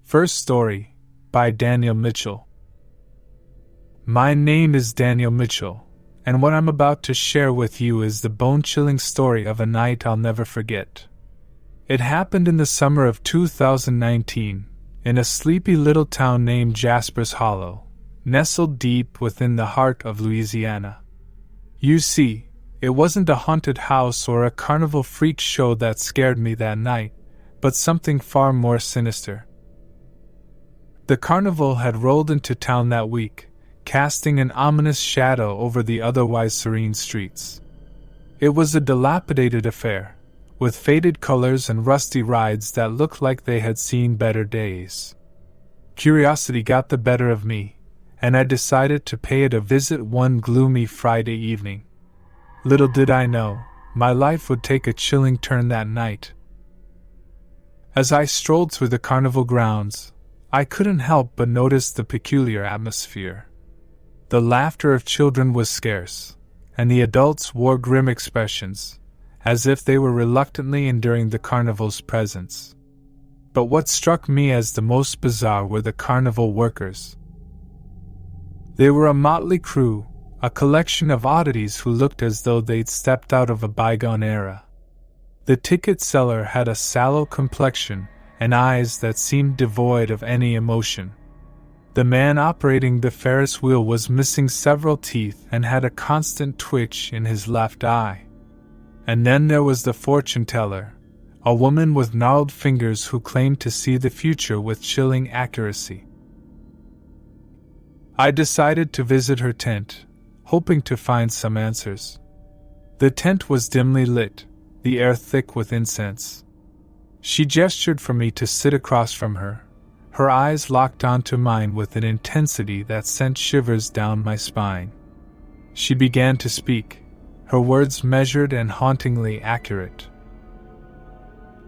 First story, by Daniel Mitchell. My name is Daniel Mitchell, and what I'm about to share with you is the bone-chilling story of a night I'll never forget. It happened in the summer of 2019, in a sleepy little town named Jasper's Hollow, nestled deep within the heart of Louisiana. You see, it wasn't a haunted house or a carnival freak show that scared me that night, but something far more sinister. The carnival had rolled into town that week, casting an ominous shadow over the otherwise serene streets. It was a dilapidated affair, with faded colors and rusty rides that looked like they had seen better days. Curiosity got the better of me, and I decided to pay it a visit one gloomy Friday evening. Little did I know, my life would take a chilling turn that night. As I strolled through the carnival grounds, I couldn't help but notice the peculiar atmosphere. The laughter of children was scarce, and the adults wore grim expressions, as if they were reluctantly enduring the carnival's presence. But what struck me as the most bizarre were the carnival workers. They were a motley crew, a collection of oddities who looked as though they'd stepped out of a bygone era. The ticket seller had a sallow complexion and eyes that seemed devoid of any emotion. The man operating the Ferris wheel was missing several teeth and had a constant twitch in his left eye. And then there was the fortune teller, a woman with gnarled fingers who claimed to see the future with chilling accuracy. I decided to visit her tent, hoping to find some answers. The tent was dimly lit, the air thick with incense. She gestured for me to sit across from her, her eyes locked onto mine with an intensity that sent shivers down my spine. She began to speak, her words measured and hauntingly accurate.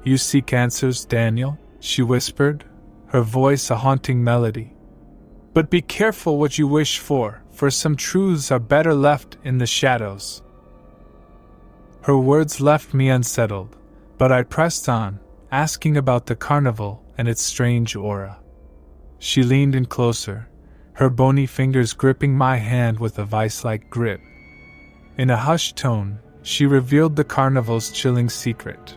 "You seek answers, Daniel," she whispered, her voice a haunting melody. "But be careful what you wish for some truths are better left in the shadows." Her words left me unsettled, but I pressed on, asking about the carnival and its strange aura. She leaned in closer, her bony fingers gripping my hand with a vice-like grip. In a hushed tone, she revealed the carnival's chilling secret.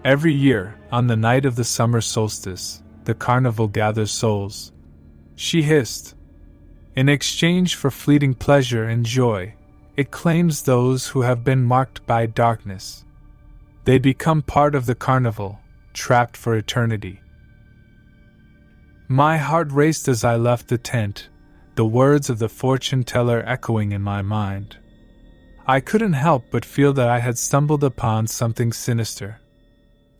Every year, on the night of the summer solstice, the carnival gathers souls. She hissed. In exchange for fleeting pleasure and joy, it claims those who have been marked by darkness. They become part of the carnival, trapped for eternity. My heart raced as I left the tent, the words of the fortune teller echoing in my mind. I couldn't help but feel that I had stumbled upon something sinister.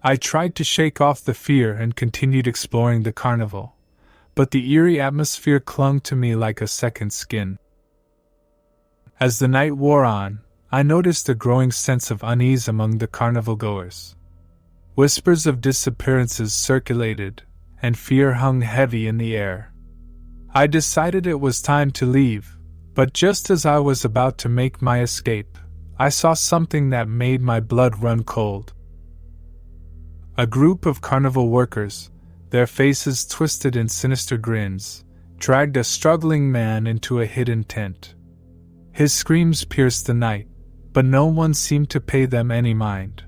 I tried to shake off the fear and continued exploring the carnival, but the eerie atmosphere clung to me like a second skin. As the night wore on, I noticed a growing sense of unease among the carnival goers. Whispers of disappearances circulated, and fear hung heavy in the air. I decided it was time to leave, but just as I was about to make my escape, I saw something that made my blood run cold. A group of carnival workers, their faces twisted in sinister grins, dragged a struggling man into a hidden tent. His screams pierced the night, but no one seemed to pay them any mind.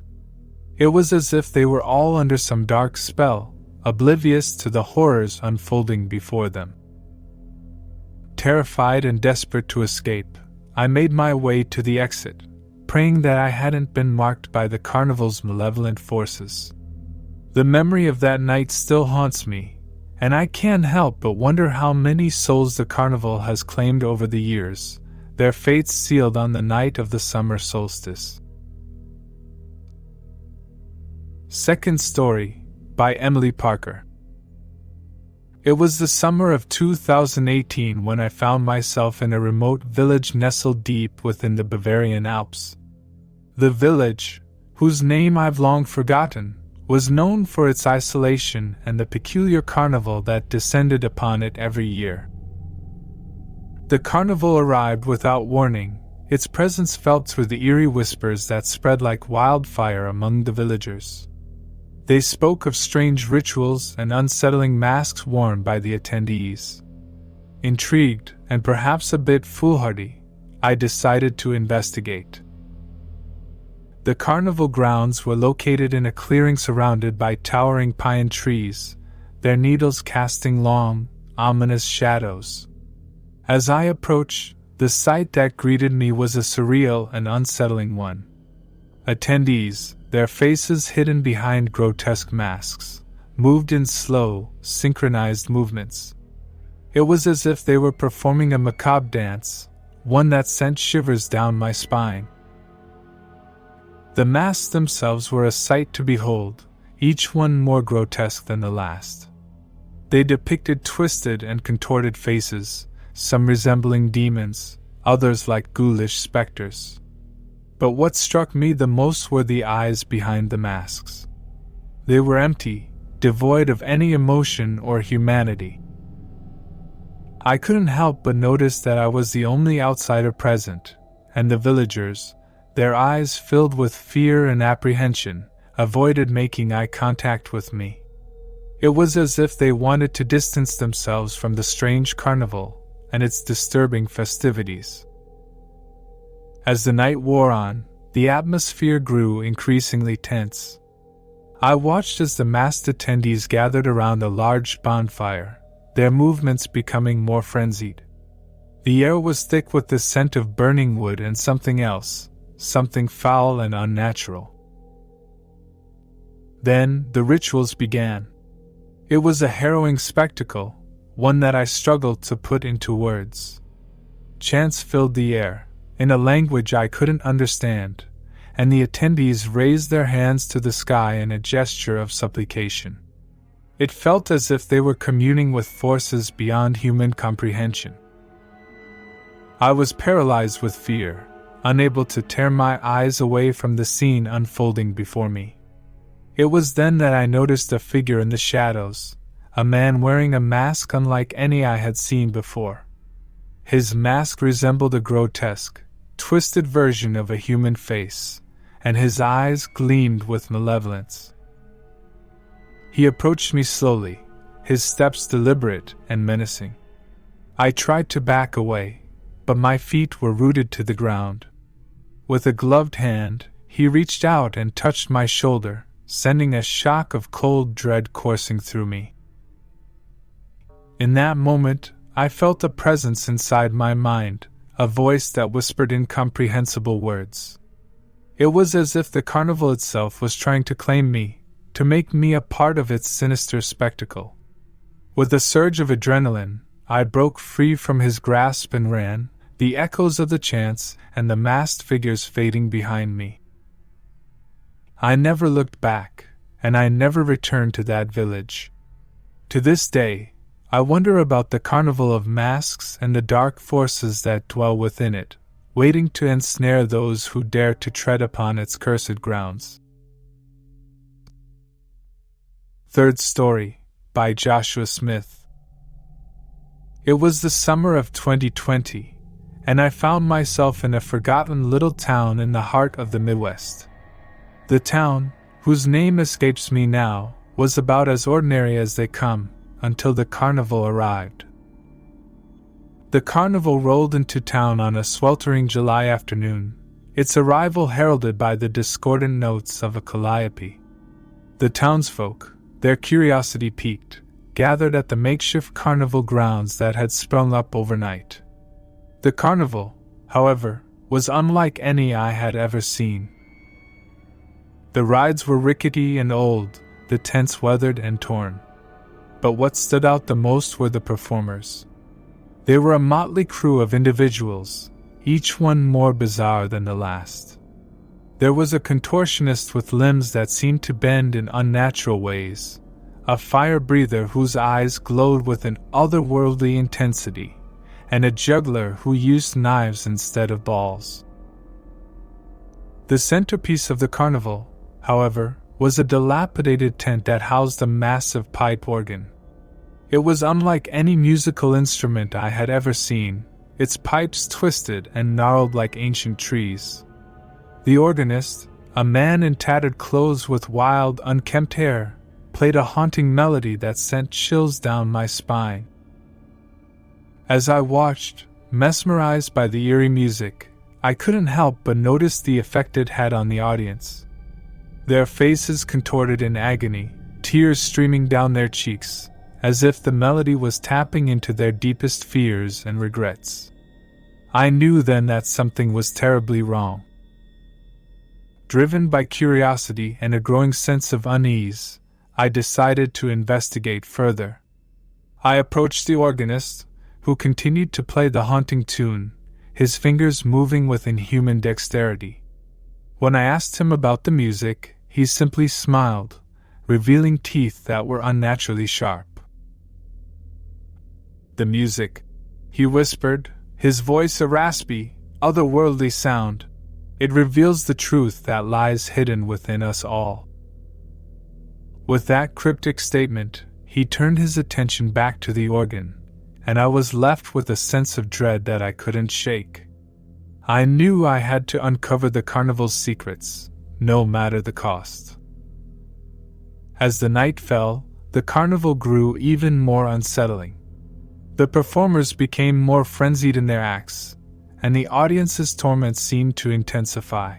It was as if they were all under some dark spell, oblivious to the horrors unfolding before them. Terrified and desperate to escape, I made my way to the exit, praying that I hadn't been marked by the carnival's malevolent forces. The memory of that night still haunts me, and I can't help but wonder how many souls the carnival has claimed over the years, their fates sealed on the night of the summer solstice. Second story, by Emily Parker. It was the summer of 2018 when I found myself in a remote village nestled deep within the Bavarian Alps. The village, whose name I've long forgotten, was known for its isolation and the peculiar carnival that descended upon it every year. The carnival arrived without warning, its presence felt through the eerie whispers that spread like wildfire among the villagers. They spoke of strange rituals and unsettling masks worn by the attendees. Intrigued, and perhaps a bit foolhardy, I decided to investigate. The carnival grounds were located in a clearing surrounded by towering pine trees, their needles casting long, ominous shadows. As I approached, the sight that greeted me was a surreal and unsettling one. Attendees, their faces hidden behind grotesque masks, moved in slow, synchronized movements. It was as if they were performing a macabre dance, one that sent shivers down my spine. The masks themselves were a sight to behold, each one more grotesque than the last. They depicted twisted and contorted faces, some resembling demons, others like ghoulish specters. But what struck me the most were the eyes behind the masks. They were empty, devoid of any emotion or humanity. I couldn't help but notice that I was the only outsider present, and the villagers, their eyes filled with fear and apprehension, avoided making eye contact with me. It was as if they wanted to distance themselves from the strange carnival and its disturbing festivities. As the night wore on, the atmosphere grew increasingly tense. I watched as the masked attendees gathered around a large bonfire, their movements becoming more frenzied. The air was thick with the scent of burning wood and something else, something foul and unnatural. Then the rituals began. It was a harrowing spectacle, one that I struggled to put into words. Chants filled the air, in a language I couldn't understand, and the attendees raised their hands to the sky in a gesture of supplication. It felt as if they were communing with forces beyond human comprehension. I was paralyzed with fear, unable to tear my eyes away from the scene unfolding before me. It was then that I noticed a figure in the shadows, a man wearing a mask unlike any I had seen before. His mask resembled a grotesque, twisted version of a human face, and his eyes gleamed with malevolence. He approached me slowly, his steps deliberate and menacing. I tried to back away, but my feet were rooted to the ground. With a gloved hand, he reached out and touched my shoulder, sending a shock of cold dread coursing through me. In that moment, I felt a presence inside my mind, a voice that whispered incomprehensible words. It was as if the carnival itself was trying to claim me, to make me a part of its sinister spectacle. With a surge of adrenaline, I broke free from his grasp and ran, the echoes of the chants and the masked figures fading behind me. I never looked back, and I never returned to that village. To this day, I wonder about the carnival of masks and the dark forces that dwell within it, waiting to ensnare those who dare to tread upon its cursed grounds. Third story, by Joshua Smith. It was the summer of 2020, and I found myself in a forgotten little town in the heart of the Midwest. The town, whose name escapes me now, was about as ordinary as they come, until the carnival arrived. The carnival rolled into town on a sweltering July afternoon, its arrival heralded by the discordant notes of a calliope. The townsfolk, their curiosity piqued, gathered at the makeshift carnival grounds that had sprung up overnight. The carnival, however, was unlike any I had ever seen. The rides were rickety and old, the tents weathered and torn. But what stood out the most were the performers. They were a motley crew of individuals, each one more bizarre than the last. There was a contortionist with limbs that seemed to bend in unnatural ways, a fire breather whose eyes glowed with an otherworldly intensity, and a juggler who used knives instead of balls. The centerpiece of the carnival, however, was a dilapidated tent that housed a massive pipe organ. It was unlike any musical instrument I had ever seen, its pipes twisted and gnarled like ancient trees. The organist, A man in tattered clothes with wild, unkempt hair played a haunting melody that sent chills down my spine. As I watched, mesmerized by the eerie music, I couldn't help but notice the effect it had on the audience. Their faces contorted in agony, tears streaming down their cheeks, as if the melody was tapping into their deepest fears and regrets. I knew then that something was terribly wrong. Driven by curiosity and a growing sense of unease, I decided to investigate further. I approached the organist, who continued to play the haunting tune, his fingers moving with inhuman dexterity. When I asked him about the music, he simply smiled, revealing teeth that were unnaturally sharp. "The music," he whispered, his voice a raspy, otherworldly sound. "It reveals the truth that lies hidden within us all." With that cryptic statement, he turned his attention back to the organ, and I was left with a sense of dread that I couldn't shake. I knew I had to uncover the carnival's secrets, no matter the cost. As the night fell, the carnival grew even more unsettling. The performers became more frenzied in their acts, and the audience's torment seemed to intensify.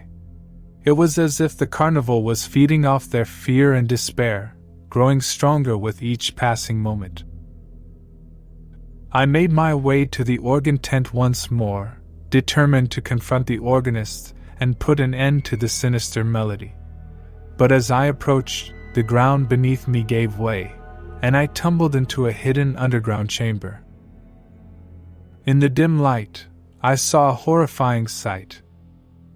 It was as if the carnival was feeding off their fear and despair, growing stronger with each passing moment. I made my way to the organ tent once more, determined to confront the organist and put an end to the sinister melody. But as I approached, the ground beneath me gave way, and I tumbled into a hidden underground chamber. In the dim light, I saw a horrifying sight.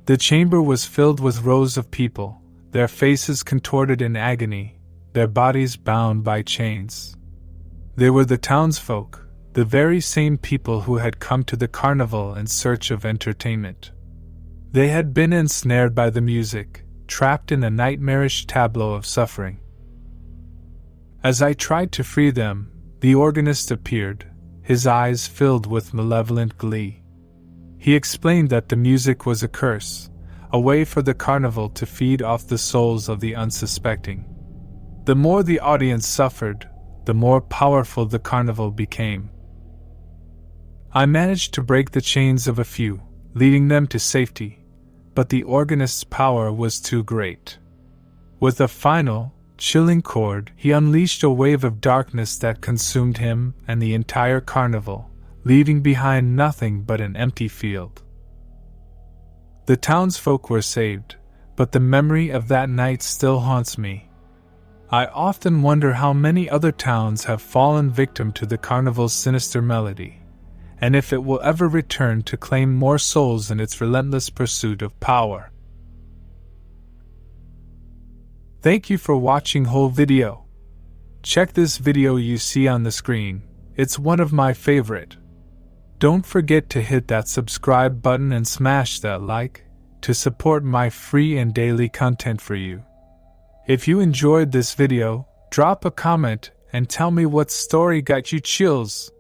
The chamber was filled with rows of people, their faces contorted in agony, their bodies bound by chains. They were the townsfolk, the very same people who had come to the carnival in search of entertainment. They had been ensnared by the music, trapped in a nightmarish tableau of suffering. As I tried to free them, the organist appeared, his eyes filled with malevolent glee. He explained that the music was a curse, a way for the carnival to feed off the souls of the unsuspecting. The more the audience suffered, the more powerful the carnival became. I managed to break the chains of a few, leading them to safety, but the organist's power was too great. With a final, chilling chord, he unleashed a wave of darkness that consumed him and the entire carnival, leaving behind nothing but an empty field. The townsfolk were saved, but the memory of that night still haunts me. I often wonder how many other towns have fallen victim to the carnival's sinister melody, and if it will ever return to claim more souls in its relentless pursuit of power. Thank you for watching whole video. Check this video you see on the screen, it's one of my favorite. Don't forget to hit that subscribe button and smash that like to support my free and daily content for you. If you enjoyed this video, drop a comment and tell me what story got you chills.